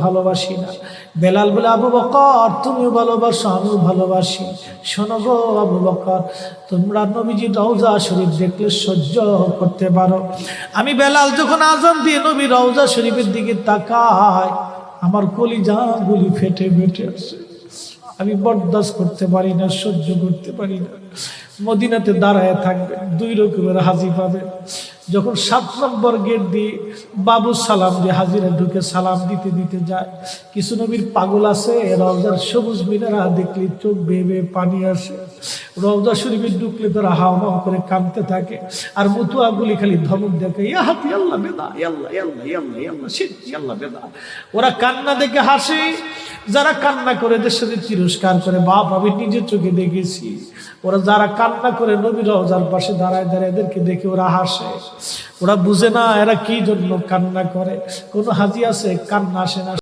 ভালোবাসি না। বেলাল বলে, আবু বকর তুমিও ভালোবাসো, আমিও ভালোবাসি। শোনো গো আবু বকর, তোমরা নবীজির রওজা শরীফ দেখলে সহ্য করতে পারো। আমি বেলাল যখন আযান দিয়ে নবীর রওজা শরীফের দিকে তাকাই, আমার কলিজা গুলি ফেটে ফেটে আসে। আমি বরদাস্ত করতে পারি না, সহ্য করতে পারি না। মদিনাতে দাঁড়ায় থাকবে, দুই রকমের হাজি পাবে। যখন 7 নম্বর গেট দিয়ে বাবু সালাম দিয়ে হাজিরা ঢুকে সালাম দিতে দিতে যায়, কিছু নবীর পাগল আছে, রওজার সবুজ মিনারা দেখলে চোখ বেয়ে বেয়ে পানি আসে। রওজা শরীফে ঢুকলে তারা হাওয়া করে কাঁদতে থাকে, আর মুতুয়াগুলি খালি ধমক দেখে, ইয়া হাতি আল্লাহ বেদা, আল্লাহ আল্লাহ আল্লাহ আল্লাহ শিরকি আল্লাহ বেদা। ওরা কান্না দেখে হাসে, যারা কান্না করে এদের সাথে তিরস্কার করে। বাপ, আমি নিজের চোখে দেখেছি, ওরা যারা কান্না করে নবীর রওজার পাশে দাঁড়ায় দাঁড়ায় এদেরকে দেখে ওরা হাসে। ওরা বুঝে না এরা কি জন্য কান্না করে। কোন হাজি আছে কান্না আসে না।